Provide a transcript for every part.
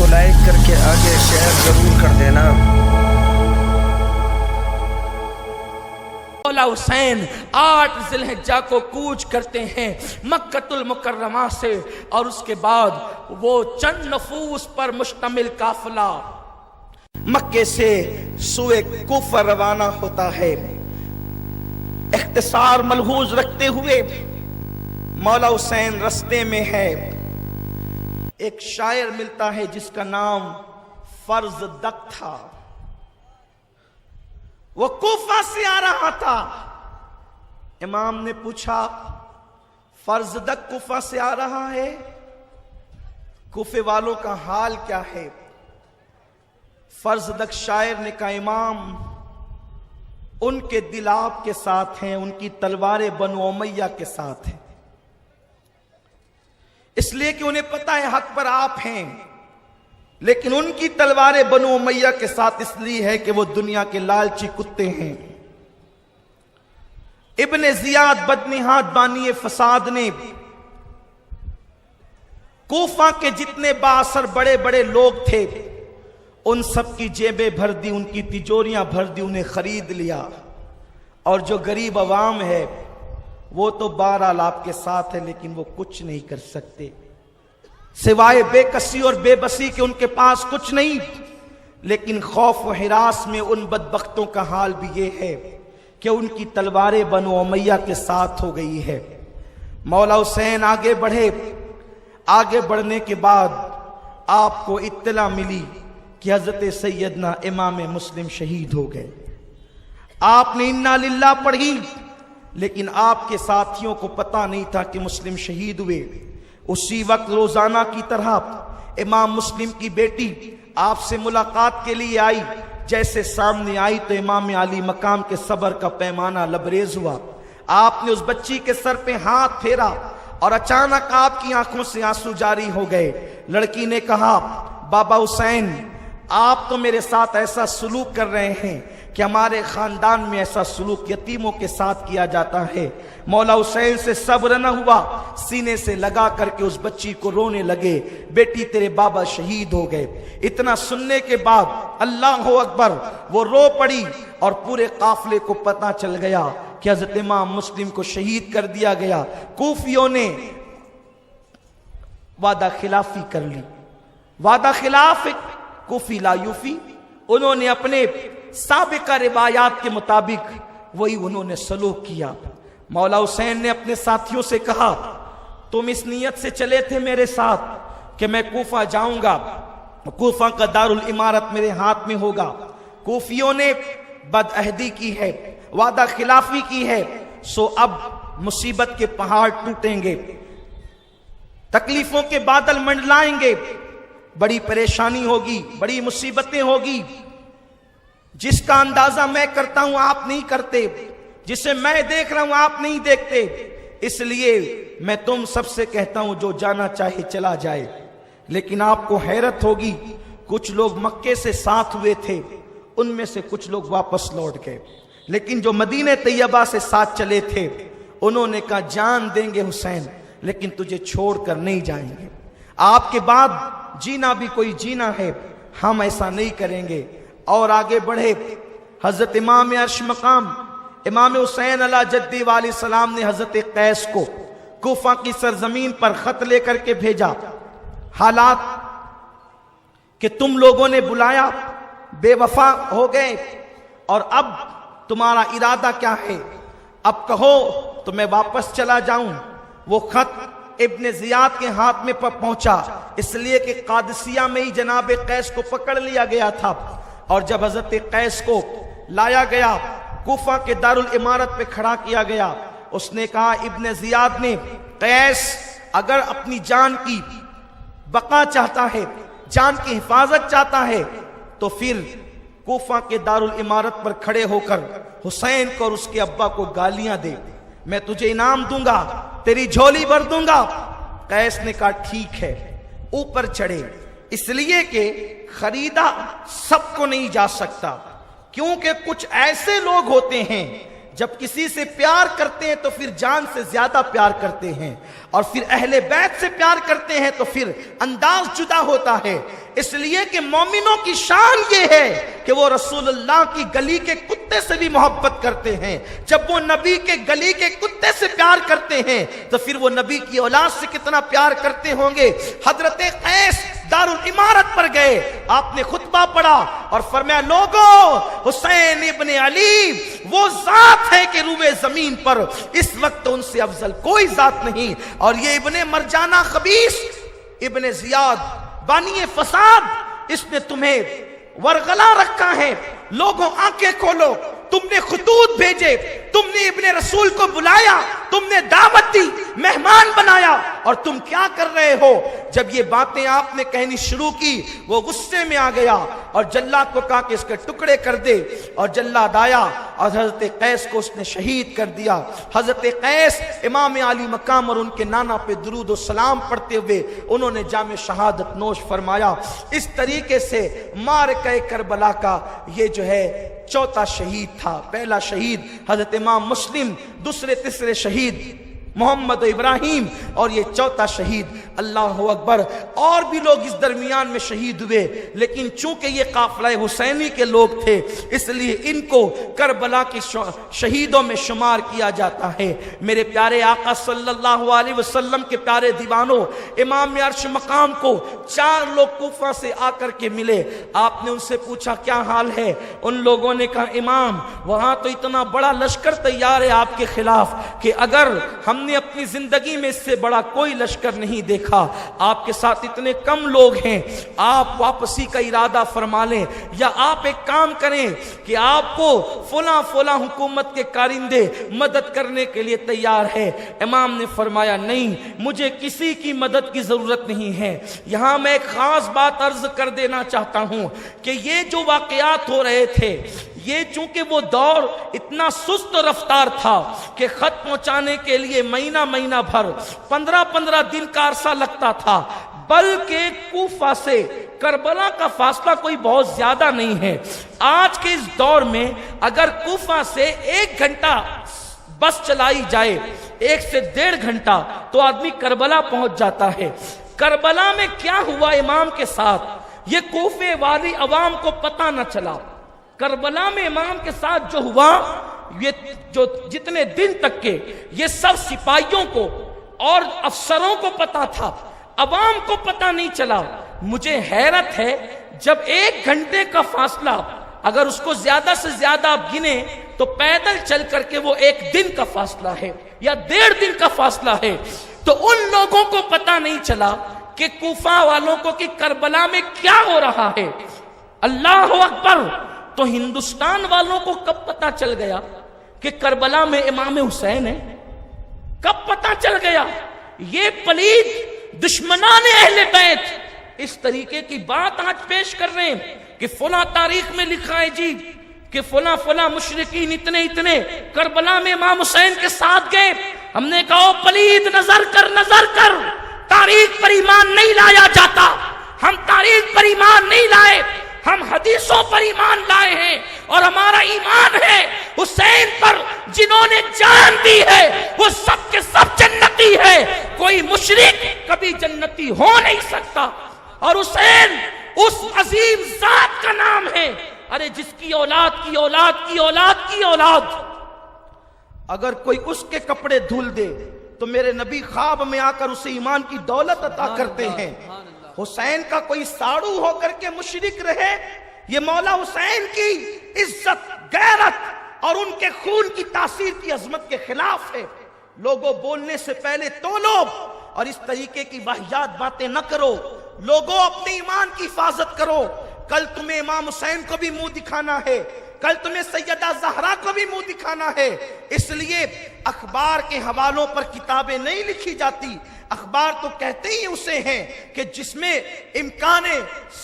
کو لائک کر کے آگے شیئر ضرور کر دینا۔ مولا حسین 8 ذی الحجہ کو کوچ کرتے ہیں مکۃ المکرمہ سے، اور اس کے بعد وہ چند نفوس پر مشتمل قافلہ مکے سے سوئے کوفہ روانہ ہوتا ہے۔ اختصار ملحوظ رکھتے ہوئے مولا حسین رستے میں ہے، ایک شاعر ملتا ہے جس کا نام فرزدق تھا، وہ کوفہ سے آ رہا تھا۔ امام نے پوچھا فرزدق کوفہ سے آ رہا ہے، کوفے والوں کا حال کیا ہے؟ فرزدق شاعر نے کہا امام ان کے دل آپ کے ساتھ ہیں، ان کی تلواریں بنو امیہ کے ساتھ ہیں، اس لیے کہ انہیں پتہ ہے حق پر آپ ہیں، لیکن ان کی تلواریں بنو امیہ کے ساتھ اس لیے ہے کہ وہ دنیا کے لالچی کتے ہیں۔ ابن زیاد بدنہاد بانی فساد نے کوفہ کے جتنے بااثر بڑے بڑے لوگ تھے ان سب کی جیبیں بھر دی، ان کی تجوریاں بھر دی، انہیں خرید لیا، اور جو غریب عوام ہے وہ تو بہرحال آپ کے ساتھ ہے لیکن وہ کچھ نہیں کر سکتے سوائے بے کسی اور بے بسی کے، ان کے پاس کچھ نہیں۔ لیکن خوف و ہراس میں ان بدبختوں کا حال بھی یہ ہے کہ ان کی تلواریں بنو امیہ کے ساتھ ہو گئی ہے۔ مولا حسین آگے بڑھے، آگے بڑھنے کے بعد آپ کو اطلاع ملی کہ حضرت سیدنا امام مسلم شہید ہو گئے۔ آپ نے انا للہ پڑھی، لیکن آپ کے ساتھیوں کو پتہ نہیں تھا کہ مسلم شہید ہوئے۔ اسی وقت روزانہ کی طرح امام مسلم کی بیٹی آپ سے ملاقات کے لیے آئی، جیسے سامنے آئی تو امام علی مقام کے صبر کا پیمانہ لبریز ہوا۔ آپ نے اس بچی کے سر پہ ہاتھ پھیرا اور اچانک آپ کی آنکھوں سے آنسو جاری ہو گئے۔ لڑکی نے کہا بابا حسین آپ تو میرے ساتھ ایسا سلوک کر رہے ہیں کہ ہمارے خاندان میں ایسا سلوک یتیموں کے ساتھ کیا جاتا ہے۔ مولا حسین سے صبر نہ ہوا، سینے سے لگا کر کے اس بچی کو رونے لگے، بیٹی تیرے بابا شہید ہو گئے۔ اتنا سننے کے بعد اللہ اکبر وہ رو پڑی، اور پورے قافلے کو پتہ چل گیا کہ حضرت امام مسلم کو شہید کر دیا گیا۔ کوفیوں نے وعدہ خلافی کر لی، وعدہ خلاف کوفی لا یوفی، انہوں نے اپنے سابقہ روایات کے مطابق وہی انہوں نے سلوک کیا۔ مولا حسین نے اپنے ساتھیوں سے کہا تم اس نیت سے چلے تھے میرے ساتھ کہ میں کوفہ جاؤں گا، کوفہ کا دارالامارت میرے ہاتھ میں ہوگا۔ کوفیوں نے بدعہدی کی ہے، وعدہ خلافی کی ہے، سو اب مصیبت کے پہاڑ ٹوٹیں گے، تکلیفوں کے بادل منڈلائیں گے، بڑی پریشانی ہوگی، بڑی مصیبتیں ہوگی۔ جس کا اندازہ میں کرتا ہوں آپ نہیں کرتے، جسے میں دیکھ رہا ہوں آپ نہیں دیکھتے، اس لیے میں تم سب سے کہتا ہوں جو جانا چاہے چلا جائے۔ لیکن آپ کو حیرت ہوگی، کچھ لوگ مکے سے ساتھ ہوئے تھے، ان میں سے کچھ لوگ واپس لوٹ گئے، لیکن جو مدینہ طیبہ سے ساتھ چلے تھے انہوں نے کہا جان دیں گے حسین لیکن تجھے چھوڑ کر نہیں جائیں گے، آپ کے بعد جینا بھی کوئی جینا ہے، ہم ایسا نہیں کریں گے۔ اور آگے بڑھے، حضرت امام عرش مقام امام حسین علیہ جدی علیہ السلام نے حضرت قیس کو کوفہ کی سرزمین پر خط لے کر کے بھیجا، حالات کہ تم لوگوں نے بلایا، بے وفا ہو گئے، اور اب تمہارا ارادہ کیا ہے؟ اب کہو تو میں واپس چلا جاؤں۔ وہ خط ابن زیاد کے ہاتھ میں پہنچا، اس لیے کہ قادسیہ میں ہی جناب قیس کو پکڑ لیا گیا تھا، اور جب حضرت قیس کو لایا گیا کوفہ کے دارالامارت پہ کھڑا کیا گیا، اس نے کہا ابن زیاد نے قیس اگر اپنی جان کی بقا چاہتا ہے، جان کی حفاظت چاہتا ہے تو پھر کوفہ کے دارالامارت پر کھڑے ہو کر حسین کو اور اس کے ابا کو گالیاں دے، میں تجھے انعام دوں گا، تیری جھولی بھر دوں گا۔ قیس نے کہا ٹھیک ہے، اوپر چڑھے، اس لیے کہ خریدا سب کو نہیں جا سکتا، کیونکہ کچھ ایسے لوگ ہوتے ہیں جب کسی سے پیار کرتے ہیں تو پھر جان سے زیادہ پیار کرتے ہیں، اور پھر اہل بیت سے پیار کرتے ہیں تو پھر انداز جدا ہوتا ہے۔ اس لیے کہ مومنوں کی شان یہ ہے کہ وہ رسول اللہ کی گلی کے کتے سے بھی محبت کرتے ہیں. جب وہ نبی کے گلی کے کتے سے پیار کرتے ہیں تو پھر وہ نبی کی اولاد سے کتنا پیار کرتے ہوں گے. حضرت قیس دارالامارت پر گئے, آپ نے خطبہ پڑھا اور فرمایا لوگو حسین ابن علی وہ ذات ہے کہ روئے زمین پر اس وقت ان سے افضل کوئی ذات نہیں. اور یہ ابن مرجانہ خبیث ابن زیاد بانی فساد اس نے تمہیں ورغلا رکھا ہے. لوگوں آنکھیں کھولو, تم نے خطوط بھیجے, تم نے ابن رسول کو بلایا, تم نے دعوت دی, مہمان بنایا, اور تم کیا کر رہے ہو؟ جب یہ باتیں آپ نے کہنی شروع کی وہ غصے میں آ گیا اور جلاد کو کہا کہ اس کے ٹکڑے کر دے, اور جلاد آیا اور حضرت قیس کو اس نے شہید کر دیا. حضرت قیس امام علی مقام اور ان کے نانا پہ درود و سلام پڑھتے ہوئے انہوں نے جام شہادت نوش فرمایا. اس طریقے سے معرکہ کربلا کا یہ جو ہے چوتھا شہید تھا. پہلا شہید حضرت امام مسلم, دوسرے تیسرے شہید محمد و ابراہیم, اور یہ چوتھا شہید. اللہ اکبر. اور بھی لوگ اس درمیان میں شہید ہوئے, لیکن چونکہ یہ قافلہ حسینی کے لوگ تھے اس لیے ان کو کربلا کے شہیدوں میں شمار کیا جاتا ہے. میرے پیارے آقا صلی اللہ علیہ وسلم کے پیارے دیوانوں, امام عرش مقام کو 4 لوگ کوفہ سے آ کر کے ملے. آپ نے ان سے پوچھا کیا حال ہے؟ ان لوگوں نے کہا امام وہاں تو اتنا بڑا لشکر تیار ہے آپ کے خلاف کہ اگر ہم نے اپنی زندگی میں اس سے بڑا کوئی لشکر نہیں دیکھا. آپ کے ساتھ اتنے کم لوگ ہیں, آپ واپسی کا ارادہ فرما لیں, یا آپ ایک کام کریں کہ آپ کو فلاں فلاں حکومت کے کارندے مدد کرنے کے لیے تیار ہے. امام نے فرمایا نہیں, مجھے کسی کی مدد کی ضرورت نہیں ہے. یہاں میں ایک خاص بات عرض کر دینا چاہتا ہوں کہ یہ جو واقعات ہو رہے تھے یہ چونکہ وہ دور اتنا سست رفتار تھا کہ خط پہنچانے کے لیے مہینہ بھر 15 دن کا عرصہ لگتا تھا, بلکہ کوفہ سے کربلا کا فاصلہ کوئی بہت زیادہ نہیں ہے. آج کے اس دور میں اگر کوفہ سے 1 گھنٹہ بس چلائی جائے, 1 سے 1.5 گھنٹہ, تو آدمی کربلا پہنچ جاتا ہے. کربلا میں کیا ہوا امام کے ساتھ یہ کوفے والی عوام کو پتہ نہ چلا. کربلا میں امام کے ساتھ جو ہوا, یہ جو جتنے دن تک کے یہ سب سپاہیوں کو اور افسروں کو پتا تھا, عوام کو پتا نہیں چلا. مجھے حیرت ہے جب 1 گھنٹے کا فاصلہ اگر اس کو زیادہ سے زیادہ آپ گنے تو پیدل چل کر کے وہ 1 دن کا فاصلہ ہے یا 1.5 دن کا فاصلہ ہے, تو ان لوگوں کو پتا نہیں چلا کہ کوفہ والوں کو کہ کربلا میں کیا ہو رہا ہے. اللہ اکبر. تو ہندوستان والوں کو کب پتا چل گیا کہ کربلا میں امام حسین ہے؟ کب پتا چل گیا؟ یہ پلید دشمنان اہل بیت اس طریقے کی بات آج پیش کر رہے ہیں کہ فلاں تاریخ میں لکھا ہے جی کہ فلاں مشرکین اتنے کربلا میں امام حسین کے ساتھ گئے. ہم نے کہا پلید نظر کر, تاریخ پر ایمان نہیں لایا جاتا. ہم تاریخ پر ایمان نہیں لائے, ہم حدیثوں پر ایمان لائے ہیں, اور ہمارا ایمان ہے حسین پر جنہوں نے جان دی ہے وہ سب کے سب جنتی ہے. کوئی مشرک کبھی جنتی ہو نہیں سکتا, اور حسین اس عظیم ذات کا نام ہے. ارے جس کی اولاد اگر کوئی اس کے کپڑے دھل دے تو میرے نبی خواب میں آ کر اسے ایمان کی دولت عطا کرتے ہیں. حسین کا کوئی ساڑو ہو کر کے مشرک رہے, یہ مولا حسین کی عزت, غیرت اور ان کے خون کی تاثیر کی عظمت کے خلاف ہے. لوگوں بولنے سے پہلے تولو اور اس طریقے کی واہیات باتیں نہ کرو. لوگوں اپنے ایمان کی حفاظت کرو. کل تمہیں امام حسین کو بھی منہ دکھانا ہے, کل تمہیں سیدہ زہرا کو بھی منہ دکھانا ہے. اس لیے اخبار کے حوالوں پر کتابیں نہیں لکھی جاتی. اخبار تو کہتے ہی اسے ہیں کہ جس میں امکان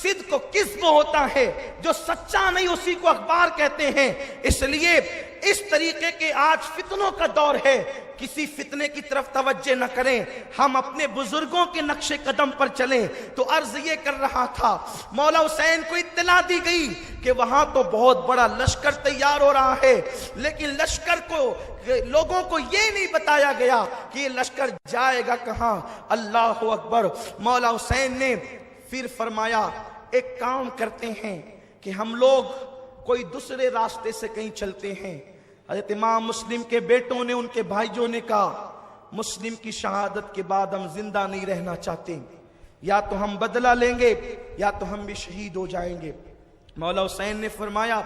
صدق و کذب ہوتا ہے, جو سچا نہیں اسی کو اخبار کہتے ہیں. اس لیے اس طریقے کے آج فتنوں کا دور ہے, کسی فتنے کی طرف توجہ نہ کریں, ہم اپنے بزرگوں کے نقش قدم پر چلیں. تو عرض یہ کر رہا تھا, مولا حسین کو اطلاع دی گئی کہ وہاں تو بہت بڑا لشکر تیار ہو رہا ہے, لیکن لشکر کو لوگوں کو یہ نہیں بتایا گیا کہ یہ لشکر جائے گا کہاں. اللہ اکبر. مولا حسین نے پھر فرمایا ایک کام کرتے ہیں کہ ہم لوگ کوئی دوسرے راستے سے کہیں چلتے ہیں. حضرت امام مسلم کے بیٹوں نے، ان کے بھائیوں نے کہا مسلم کی شہادت کے بعد ہم زندہ نہیں رہنا چاہتے، یا تو ہم بدلہ لیں گے یا تو ہم بھی شہید ہو جائیں گے. مولا حسین نے فرمایا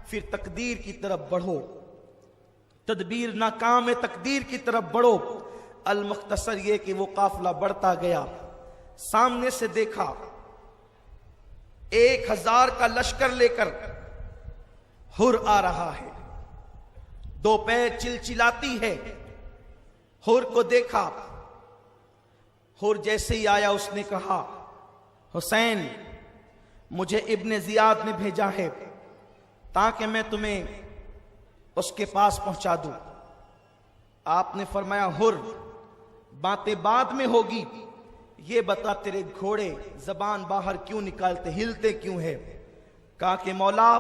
پھر تقدیر کی طرف بڑھو، تدبیر ناکام ہے، تقدیر کی طرف بڑھو. المختصر یہ کہ وہ قافلہ بڑھتا گیا. سامنے سے دیکھا 1000 کا لشکر لے کر حر آ رہا ہے، 2 پیر چلچلاتی ہے. حر کو دیکھا، حر جیسے ہی آیا اس نے کہا حسین مجھے ابن زیاد نے بھیجا ہے تاکہ میں تمہیں اس کے پاس پہنچا دوں. آپ نے فرمایا حر باتیں بعد میں ہوگی، یہ بتا تیرے گھوڑے زبان باہر کیوں نکالتے، ہلتے کیوں ہے؟ کہا کہ مولا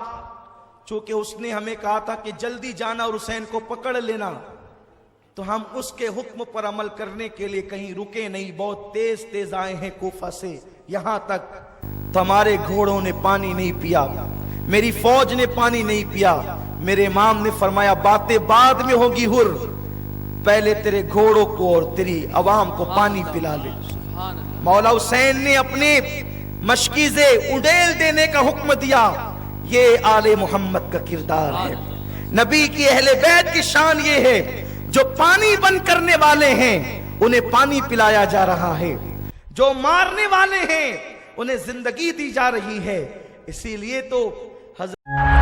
چونکہ اس نے ہمیں کہا تھا کہ جلدی جانا اور حسین کو پکڑ لینا، تو ہم اس کے حکم پر عمل کرنے کے لیے کہیں رکے نہیں، بہت تیز تیز آئے ہیں کوفہ سے یہاں تک، تو ہمارے گھوڑوں نے پانی نہیں پیا، میری فوج نے پانی نہیں پیا. میرے امام نے فرمایا باتیں بعد میں ہوگی حر، پہلے تیرے گھوڑوں کو اور تیری عوام کو پانی پلا لے. مولا حسین نے اپنے مشکیزے اڈیل دینے کا حکم دیا. یہ آل محمد کا کردار ہے. نبی کی اہل بیت کی شان یہ ہے جو پانی بن کرنے والے ہیں انہیں پانی پلایا جا رہا ہے، جو مارنے والے ہیں انہیں زندگی دی جا رہی ہے. اسی لیے تو حضرت